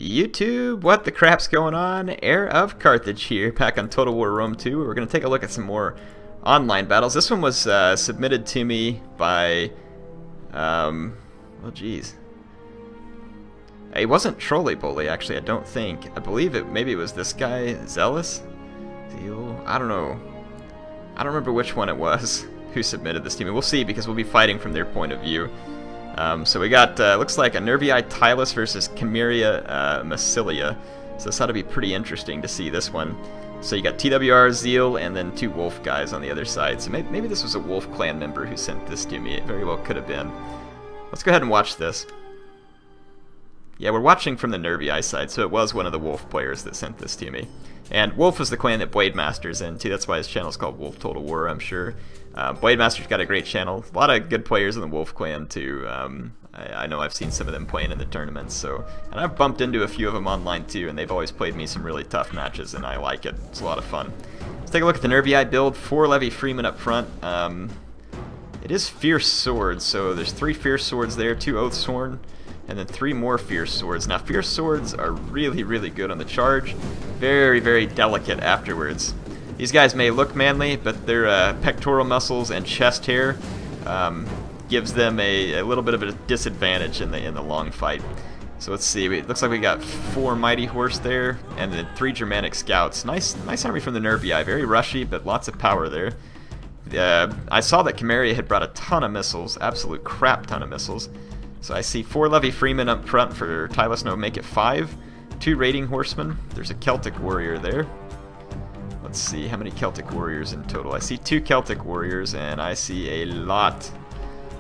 YouTube, what the crap's going on? HeirofCarthage here, back on Total War Rome 2. We're going to take a look at some more online battles. This one was submitted to me by, well, geez. It wasn't Trolley Bully, actually, I don't think. I believe maybe it was this guy, Zealous? Zeal? I don't know. I don't remember which one it was who submitted this to me. We'll see, because we'll be fighting from their point of view. So we got, looks like a Nervii and Tylis versus Cimmeria and Massilia. So this ought to be pretty interesting to see this one. So you got TWR, Zeal, and then two wolf guys on the other side. So maybe this was a wolf clan member who sent this to me. It very well could have been. Let's go ahead and watch this. Yeah, we're watching from the Nervii side, so it was one of the wolf players that sent this to me. And Wolf is the clan that Blade Master's in, too. That's why his channel's called Wolf Total War, I'm sure. Blade Master's got a great channel. A lot of good players in the Wolf clan, too. I know I've seen some of them playing in the tournaments. So, and I've bumped into a few of them online, too, and they've always played me some really tough matches, and I like it. It's a lot of fun. Let's take a look at the Nervii build. 4 Levy Freemen up front. It is Fierce Swords, so there's 3 Fierce Swords there, 2 Oathsworn, and then 3 more Fierce Swords. Now, Fierce Swords are really, really good on the charge. Very, very delicate afterwards. These guys may look manly, but their pectoral muscles and chest hair gives them a little bit of a disadvantage in the long fight. So let's see. It looks like we got 4 Mighty Horse there, and then 3 Germanic Scouts. Nice army from the Nervii. Very rushy, but lots of power there. I saw that Cimmeria had brought a ton of missiles, absolute crap ton of missiles. So I see 4 Levy Freemen up front for Tylis. No, make it 5. 2 Raiding Horsemen. There's a Celtic Warrior there. Let's see, how many Celtic Warriors in total? I see 2 Celtic Warriors, and I see a lot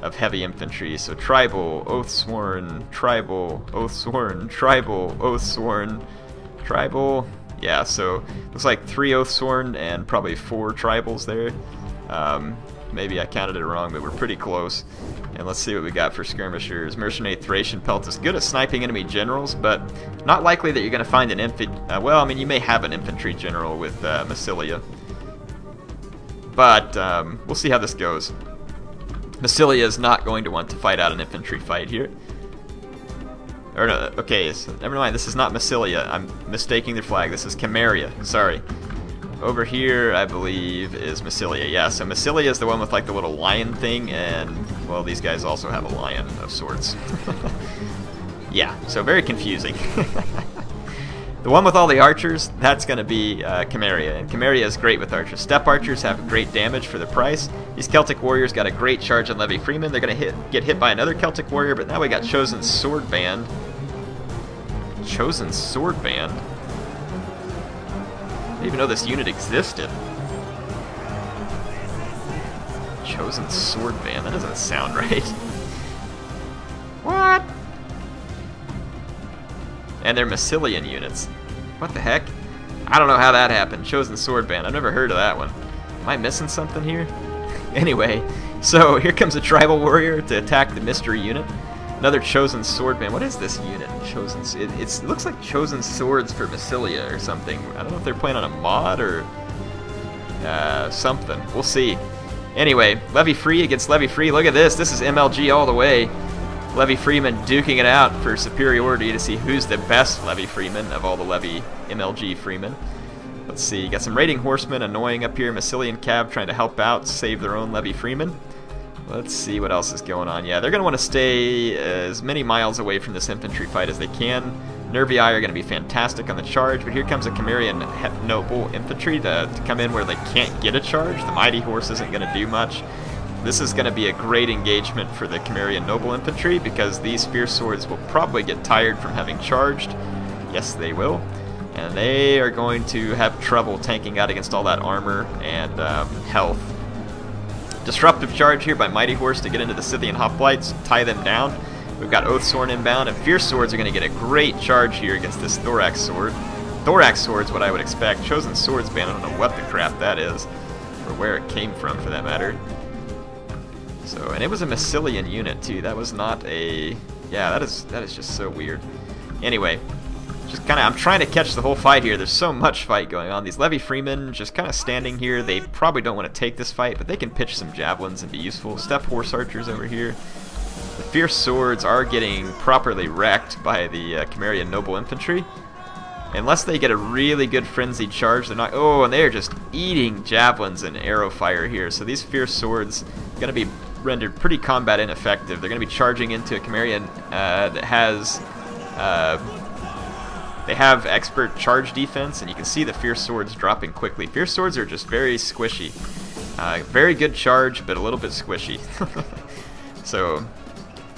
of heavy infantry. So Tribal, Oathsworn, Tribal, Oathsworn, Tribal, Oathsworn, Tribal. Yeah, so looks like 3 Oathsworn and probably 4 Tribals there. Maybe I counted it wrong, but we're pretty close. And let's see what we got for skirmishers. Mercenary Thracian Peltas, good at sniping enemy generals, but not likely that you're going to find an well, I mean, you may have an infantry general with Massilia. But we'll see how this goes. Massilia is not going to want to fight out an infantry fight here. Or no, okay, so never mind, this is not Massilia. I'm mistaking their flag. This is Cimmeria, sorry. Over here, I believe, is Massilia. Yeah, so Massilia is the one with like the little lion thing, and, well, these guys also have a lion of sorts. Yeah, so very confusing. The one with all the archers, that's going to be Cimmeria, and Cimmeria is great with archers. Step archers have great damage for the price. These Celtic warriors got a great charge on Levy Freeman. They're going to get hit by another Celtic warrior, but now we got Chosen Sword Band. Chosen Sword Band? I didn't even know this unit existed. Chosen Sword Band, that doesn't sound right. What? And they're Massilian units. What the heck? I don't know how that happened. Chosen Sword Band, I've never heard of that one. Am I missing something here? Anyway, so here comes a Tribal Warrior to attack the Mystery unit. Another Chosen Sword Band. What is this unit? Chosen. It looks like Chosen Swords for Massilia or something. I don't know if they're playing on a mod or something. We'll see. Anyway, Levy Free against Levy Free. Look at this. This is MLG all the way. Levy Freeman duking it out for superiority to see who's the best Levy Freeman of all the Levy MLG Freemen. Let's see. Got some Raiding Horsemen annoying up here. Massilian Cav trying to help out, save their own Levy Freeman. Let's see what else is going on. Yeah, they're going to want to stay as many miles away from this infantry fight as they can. Nervii are going to be fantastic on the charge, but here comes a Cimmerian Noble Infantry to come in where they can't get a charge. The Mighty Horse isn't going to do much. This is going to be a great engagement for the Cimmerian Noble Infantry because these Fierce Swords will probably get tired from having charged. Yes, they will. And they are going to have trouble tanking out against all that armor and health. Disruptive charge here by Mighty Horse to get into the Scythian Hoplites, tie them down. We've got Oathsworn inbound, and Fierce Swords are going to get a great charge here against this Thorax Sword. Thorax Sword's what I would expect. Chosen Swords Band, I don't know what the crap that is, or where it came from for that matter. So, and it was a Massilian unit too. That was not a... Yeah, that is just so weird. Anyway, just kind of, I'm trying to catch the whole fight here. There's so much fight going on. These Levy Freemen just kind of standing here. They probably don't want to take this fight, but they can pitch some javelins and be useful. Step Horse Archers over here. The Fierce Swords are getting properly wrecked by the Cimmerian Noble Infantry. Unless they get a really good frenzied charge, they're not... Oh, and they are just eating javelins and arrow fire here. So these Fierce Swords are going to be rendered pretty combat ineffective. They're going to be charging into a Cimmerian that has... they have expert charge defense, and you can see the Fierce Swords dropping quickly. Fierce Swords are just very squishy. Very good charge, but a little bit squishy. So...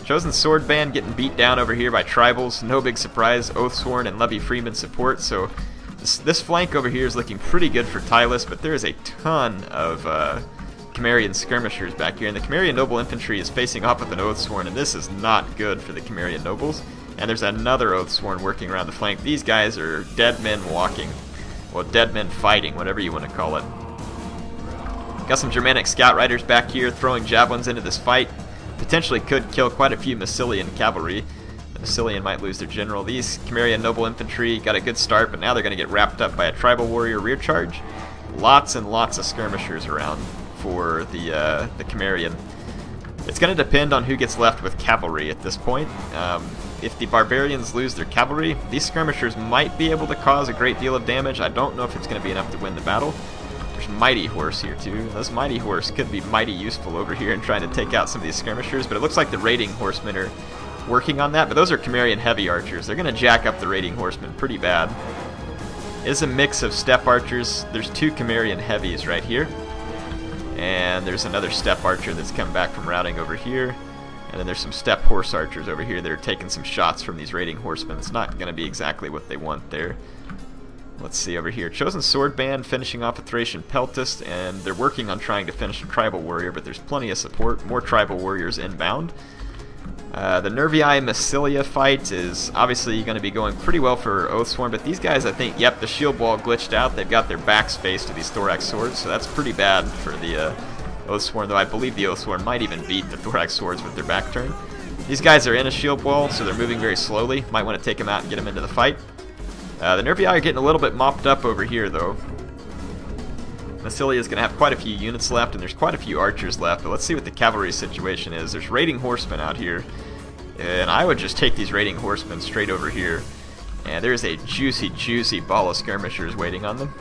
Chosen Sword Band getting beat down over here by Tribals. No big surprise. Oathsworn and Levy Freeman support. So this flank over here is looking pretty good for Tylis, but there is a ton of Cimmerian skirmishers back here. And the Cimmerian Noble Infantry is facing off with an Oathsworn, and this is not good for the Cimmerian Nobles. And there's another Oathsworn working around the flank. These guys are dead men walking. Well, dead men fighting, whatever you want to call it. Got some Germanic Scout Riders back here throwing javelins into this fight. Potentially could kill quite a few Massilian cavalry. The Massilian might lose their general. These Cimmerian Noble Infantry got a good start, but now they're going to get wrapped up by a Tribal Warrior rear charge. Lots and lots of skirmishers around for the Cimmerian. It's going to depend on who gets left with cavalry at this point. If the barbarians lose their cavalry, these skirmishers might be able to cause a great deal of damage. I don't know if it's going to be enough to win the battle. There's Mighty Horse here too. Those Mighty Horse could be mighty useful over here in trying to take out some of these skirmishers, but it looks like the Raiding Horsemen are working on that. But those are Cimmerian Heavy Archers. They're going to jack up the Raiding Horsemen pretty bad. It's a mix of Steppe Archers. There's two Cimmerian Heavies right here. And there's another Steppe Archer that's come back from routing over here. And then there's some Steppe Horse Archers over here that are taking some shots from these Raiding Horsemen. It's not going to be exactly what they want there. Let's see over here. Chosen Sword Band finishing off a Thracian Peltist, and they're working on trying to finish a Tribal Warrior, but there's plenty of support. More Tribal Warriors inbound. The Nervii and Massilia fight is obviously going to be going pretty well for Oathsworn, but these guys, I think, yep, the shield wall glitched out. They've got their backs faced to these Thorax Swords, so that's pretty bad for the Oathsworn, though I believe the Oathsworn might even beat the Thorax Swords with their back turn. These guys are in a shield wall, so they're moving very slowly. Might want to take them out and get them into the fight. The Nervii are getting a little bit mopped up over here, though. Massilia is going to have quite a few units left, and there's quite a few archers left, but let's see what the cavalry situation is. There's Raiding Horsemen out here, and I would just take these Raiding Horsemen straight over here. And there's a juicy, juicy ball of skirmishers waiting on them.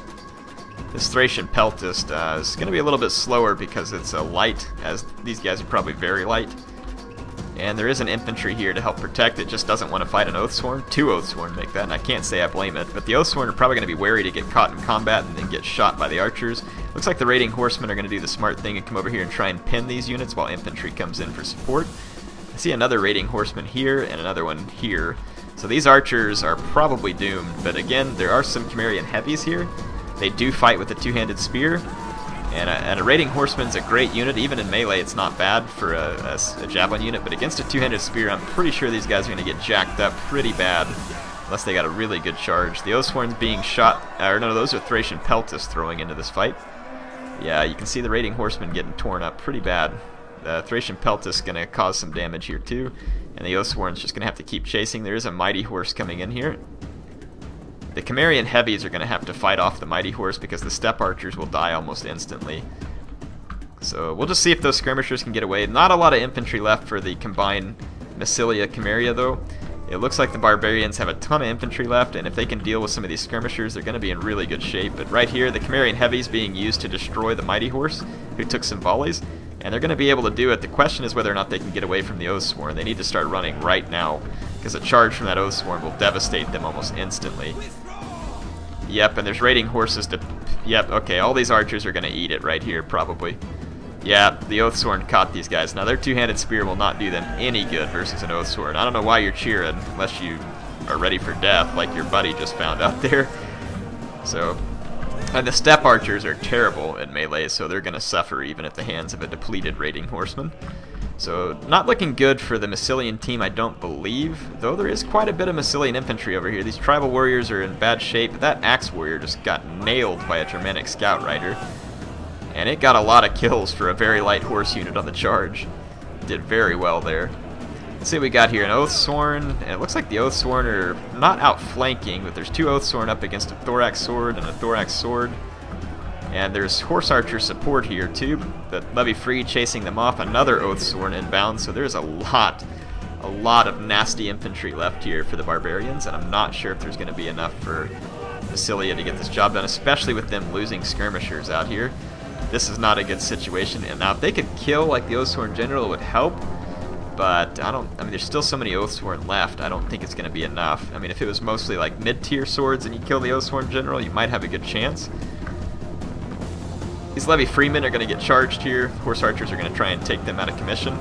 This Thracian Peltist is going to be a little bit slower because it's a light, as these guys are probably very light. And there is an infantry here to help protect. It just doesn't want to fight an Oathsworn. Two Oathsworn make that, and I can't say I blame it. But the Oathsworn are probably going to be wary to get caught in combat and then get shot by the archers. Looks like the Raiding Horsemen are going to do the smart thing and come over here and try and pin these units while infantry comes in for support. I see another Raiding Horseman here and another one here. So these archers are probably doomed. But again, there are some Cimmerian Heavies here. They do fight with a two-handed spear. And a Raiding Horseman's a great unit. Even in melee, it's not bad for a javelin unit. But against a two-handed spear, I'm pretty sure these guys are going to get jacked up pretty bad. Unless they got a really good charge. The Oathsworn's being shot. Or no, those are Thracian Peltists throwing into this fight. Yeah, you can see the Raiding Horseman getting torn up pretty bad. The Thracian Peltist is going to cause some damage here too. And the Oathsworn's just going to have to keep chasing. There is a Mighty Horse coming in here. The Cimmerian Heavies are going to have to fight off the Mighty Horse because the Steppe Archers will die almost instantly. So we'll just see if those skirmishers can get away. Not a lot of infantry left for the combined Massilia Cimmeria though. It looks like the barbarians have a ton of infantry left, and if they can deal with some of these skirmishers, they're going to be in really good shape. But right here, the Cimmerian Heavies being used to destroy the Mighty Horse, who took some volleys, and they're going to be able to do it. The question is whether or not they can get away from the Oathsworn. They need to start running right now, because a charge from that Oathsworn will devastate them almost instantly. Yep, and there's Raiding Horses to... Yep, okay, all these archers are going to eat it right here, probably. Yeah, the Oathsworn caught these guys. Now, their two-handed spear will not do them any good versus an Oathsworn. I don't know why you're cheering, unless you are ready for death, like your buddy just found out there. So, and the Steppe Archers are terrible at melee, so they're going to suffer even at the hands of a depleted Raiding Horseman. So, not looking good for the Massilian team, I don't believe, though there is quite a bit of Massilian infantry over here. These Tribal Warriors are in bad shape. That Axe Warrior just got nailed by a Germanic Scout Rider. And it got a lot of kills for a very light horse unit on the charge. Did very well there. Let's see what we got here. An Oathsworn, and it looks like the Oathsworn are not outflanking, but there's two Oathsworn up against a Thorax Sword and a Thorax Sword. And there's horse archer support here too, but Levy Free chasing them off, another Oathsworn inbound, so there's a lot of nasty infantry left here for the barbarians, and I'm not sure if there's going to be enough for Massilia to get this job done, especially with them losing skirmishers out here. This is not a good situation, and now if they could kill like the Oathsworn General, it would help, but I mean, there's still so many Oathsworn left, I don't think it's going to be enough. I mean, if it was mostly like mid-tier swords and you kill the Oathsworn General, you might have a good chance. These Levy Freemen are going to get charged here. Horse archers are going to try and take them out of commission.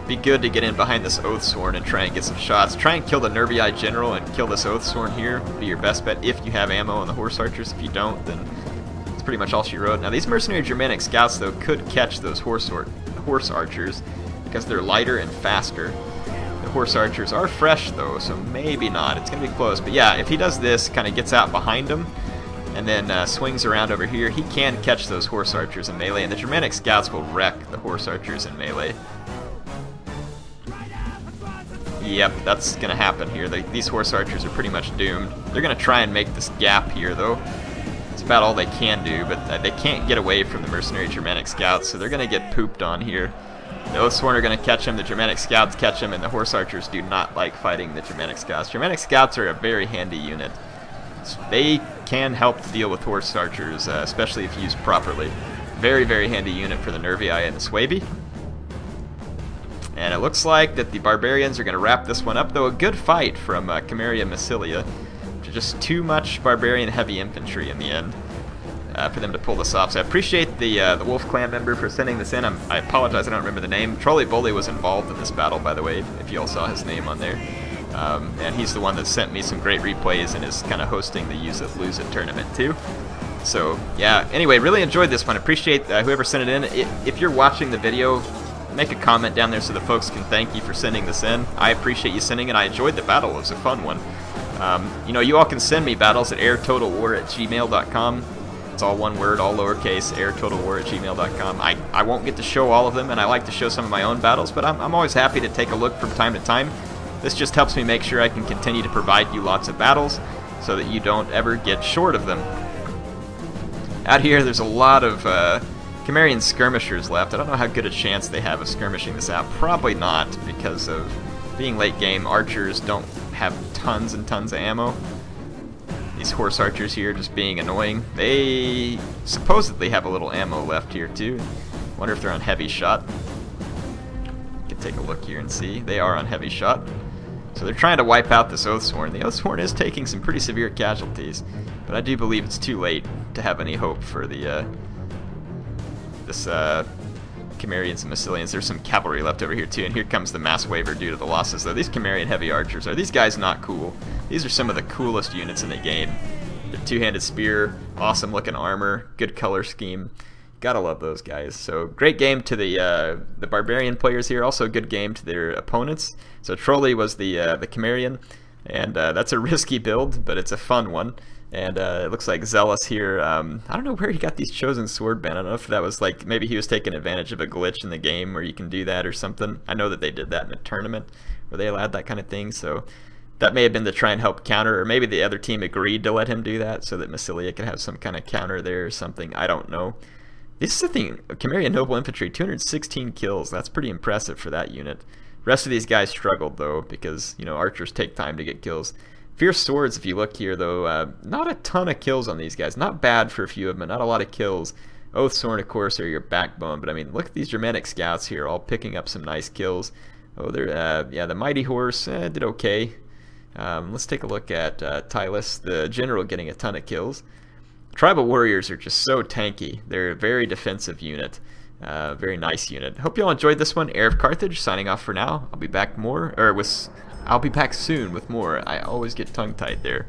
Be good to get in behind this Oathsworn and try and get some shots. Try and kill the Nervii General and kill this Oathsworn here. Be your best bet if you have ammo on the horse archers. If you don't, then it's pretty much all she wrote. Now these mercenary Germanic scouts though could catch those horse archers because they're lighter and faster. The horse archers are fresh though, so maybe not. It's going to be close. But yeah, if he does this, kind of gets out behind him, and then swings around over here, he can catch those horse archers in melee, and the Germanic scouts will wreck the horse archers in melee. Yep, that's going to happen here. These horse archers are pretty much doomed. They're going to try and make this gap here, though. It's about all they can do, but they can't get away from the mercenary Germanic scouts, so they're going to get pooped on here. The Oathsworn are going to catch him, the Germanic scouts catch him, and the horse archers do not like fighting the Germanic scouts. Germanic scouts are a very handy unit. They can help to deal with horse archers, especially if used properly. Very, very handy unit for the Nervii and the Suebi. And it looks like that the barbarians are going to wrap this one up, though a good fight from Cimmeria and Massilia. Just too much barbarian heavy infantry in the end for them to pull this off. So I appreciate the Wolf Clan member for sending this in. I apologize, I don't remember the name. Trolley Bully was involved in this battle, by the way, if you all saw his name on there. And he's the one that sent me some great replays and is kind of hosting the Use It Lose It tournament too. So yeah, anyway, really enjoyed this one. Appreciate whoever sent it in. If you're watching the video, make a comment down there so the folks can thank you for sending this in. I appreciate you sending it. I enjoyed the battle. It was a fun one. You know, you all can send me battles at airtotalwar@gmail.com. It's all one word, all lowercase, airtotalwar@gmail.com. I won't get to show all of them, and I like to show some of my own battles, but I'm always happy to take a look from time to time. This just helps me make sure I can continue to provide you lots of battles so that you don't ever get short of them. Out here, there's a lot of Cimmerian skirmishers left. I don't know how good a chance they have of skirmishing this out. Probably not, because of being late game. Archers don't have tons and tons of ammo. These horse archers here just being annoying. They supposedly have a little ammo left here too. Wonder if they're on heavy shot. Can take a look here and see. They are on heavy shot. So they're trying to wipe out this Oathsworn. The Oathsworn is taking some pretty severe casualties, but I do believe it's too late to have any hope for the Cimmerians and Massilians. There's some cavalry left over here too, and here comes the mass waiver due to the losses. Though these Cimmerian heavy archers, are these guys not cool? These are some of the coolest units in the game. The two-handed spear, awesome looking armor, good color scheme. Gotta love those guys. So great game to the barbarian players here. Also a good game to their opponents. So Trolley was the Cimmerian, and that's a risky build, but it's a fun one. And it looks like Zealous here, I don't know where he got these chosen swordband. I don't know if that was like, maybe he was taking advantage of a glitch in the game where you can do that or something. I know that they did that in a tournament where they allowed that kind of thing, so that may have been to try and help counter, or maybe the other team agreed to let him do that so that Massilia could have some kind of counter there or something. I don't know. This is the thing, Cimmerian Noble Infantry, 216 kills. That's pretty impressive for that unit. The rest of these guys struggled though, because, you know, archers take time to get kills. Fierce Swords, if you look here though, not a ton of kills on these guys. Not bad for a few of them, not a lot of kills. Oathsworn, of course, are your backbone, but I mean, look at these Germanic scouts here, all picking up some nice kills. Oh, they're, yeah, the Mighty Horse did okay. Let's take a look at Tylis, the general, getting a ton of kills. Tribal Warriors are just so tanky. They're a very defensive unit. Very nice unit. Hope you all enjoyed this one. HeirofCarthage signing off for now. I'll be back soon with more. I always get tongue-tied there.